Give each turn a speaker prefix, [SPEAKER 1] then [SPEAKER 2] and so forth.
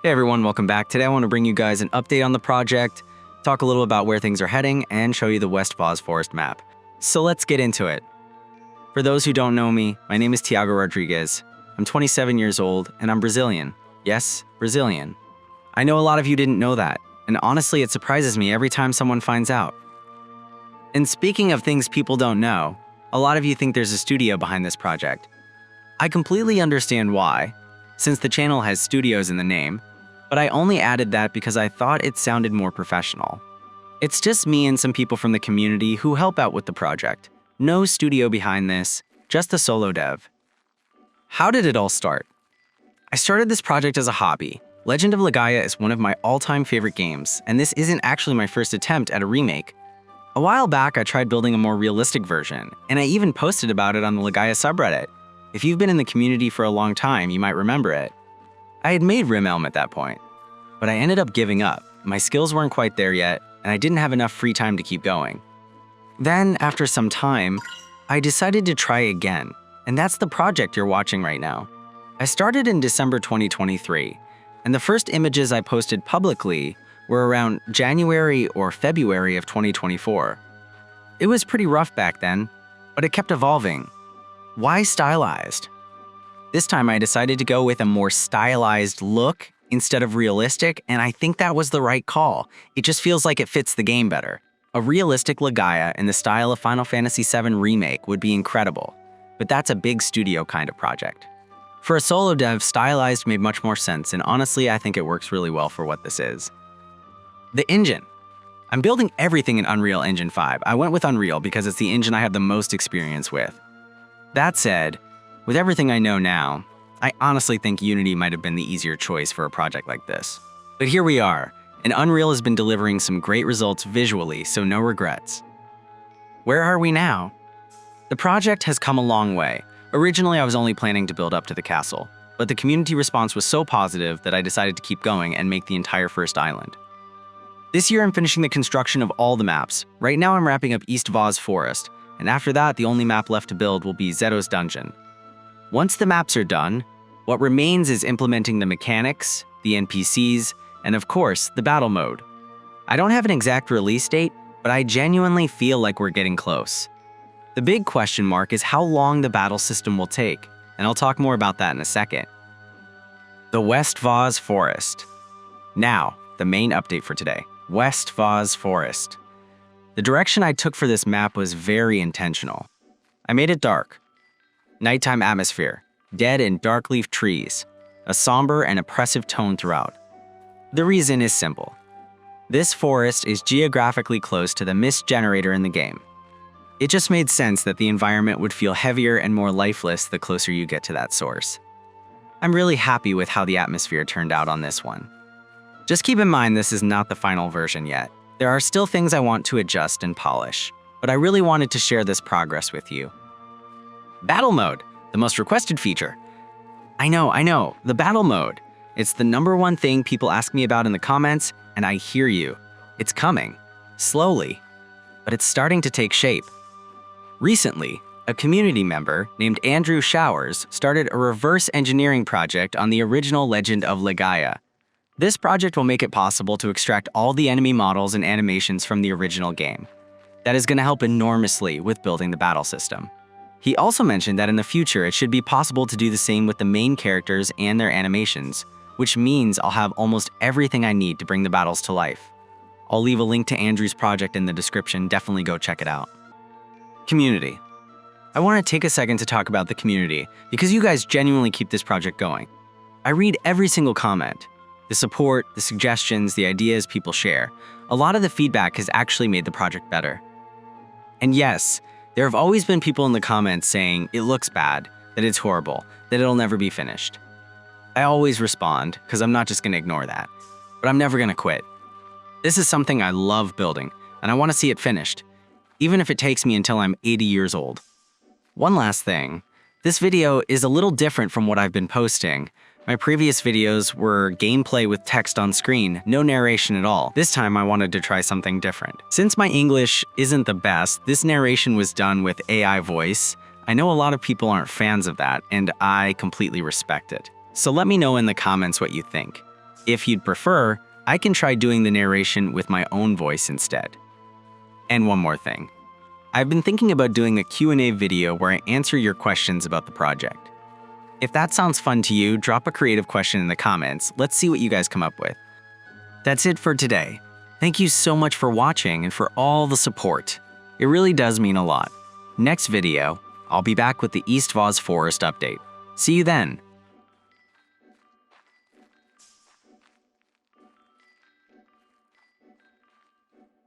[SPEAKER 1] Hey everyone, welcome back. Today I want to bring you guys an update on the project, talk a little about where things are heading, and show you the West Voz Forest map. So let's get into it. For those who don't know me, my name is Tiago Rodriguez. I'm 27 years old, and I'm Brazilian. Yes, Brazilian. I know a lot of you didn't know that, and honestly it surprises me every time someone finds out. And speaking of things people don't know, a lot of you think there's a studio behind this project. I completely understand why, since the channel has studios in the name, but I only added that because I thought it sounded more professional. It's just me and some people from the community who help out with the project. No studio behind this, just a solo dev. How did it all start? I started this project as a hobby. Legend of Legaia is one of my all-time favorite games, and this isn't actually my first attempt at a remake. A while back, I tried building a more realistic version, and I even posted about it on the Legaia subreddit. If you've been in the community for a long time, you might remember it. I had made Rim at that point, but I ended up giving up. My skills weren't quite there yet, and I didn't have enough free time to keep going. Then, after some time, I decided to try again, and that's the project you're watching right now. I started in December 2023, and the first images I posted publicly were around January or February of 2024. It was pretty rough back then, but it kept evolving. Why stylized? This time I decided to go with a more stylized look instead of realistic, and I think that was the right call. It just feels like it fits the game better. A realistic Legaia in the style of Final Fantasy VII Remake would be incredible, but that's a big studio kind of project. For a solo dev, stylized made much more sense, and honestly, I think it works really well for what this is. The engine. I'm building everything in Unreal Engine 5. I went with Unreal because it's the engine I have the most experience with. That said, with everything I know now, I honestly think Unity might have been the easier choice for a project like this. But here we are, and Unreal has been delivering some great results visually, so no regrets. Where are we now? The project has come a long way. Originally, I was only planning to build up to the castle, but the community response was so positive that I decided to keep going and make the entire first island. This year, I'm finishing the construction of all the maps. Right now, I'm wrapping up East Voz Forest, and after that, the only map left to build will be Zeto's Dungeon. Once the maps are done, what remains is implementing the mechanics, the NPCs, and of course, the battle mode. I don't have an exact release date, but I genuinely feel like we're getting close. The big question mark is how long the battle system will take, and I'll talk more about that in a second. The West Voz Forest. Now, the main update for today, West Voz Forest. The direction I took for this map was very intentional. I made it dark. Nighttime atmosphere, dead and dark leaf trees, a somber and oppressive tone throughout. The reason is simple. This forest is geographically close to the mist generator in the game. It just made sense that the environment would feel heavier and more lifeless the closer you get to that source. I'm really happy with how the atmosphere turned out on this one. Just keep in mind this is not the final version yet. There are still things I want to adjust and polish, but I really wanted to share this progress with you. Battle mode, the most requested feature. I know, the battle mode. It's the #1 thing people ask me about in the comments, and I hear you. It's coming, slowly, but it's starting to take shape. Recently, a community member named Andrew Showers started a reverse engineering project on the original Legend of Legaia. This project will make it possible to extract all the enemy models and animations from the original game. That is going to help enormously with building the battle system. He also mentioned that in the future it should be possible to do the same with the main characters and their animations, which means I'll have almost everything I need to bring the battles to life. I'll leave a link to Andrew's project in the description, definitely go check it out. Community. I want to take a second to talk about the community, because you guys genuinely keep this project going. I read every single comment. The support, the suggestions, the ideas people share. A lot of the feedback has actually made the project better. And yes, there have always been people in the comments saying it looks bad, that it's horrible, that it'll never be finished. I always respond, because I'm not just going to ignore that. But I'm never going to quit. This is something I love building, and I want to see it finished, even if it takes me until I'm 80 years old. One last thing, this video is a little different from what I've been posting. My previous videos were gameplay with text on screen, no narration at all. This time I wanted to try something different. Since my English isn't the best, this narration was done with AI voice. I know a lot of people aren't fans of that, and I completely respect it. So let me know in the comments what you think. If you'd prefer, I can try doing the narration with my own voice instead. And one more thing. I've been thinking about doing a Q&A video where I answer your questions about the project. If that sounds fun to you, drop a creative question in the comments. Let's see what you guys come up with. That's it for today. Thank you so much for watching and for all the support. It really does mean a lot. Next video, I'll be back with the East Voz Forest update. See you then.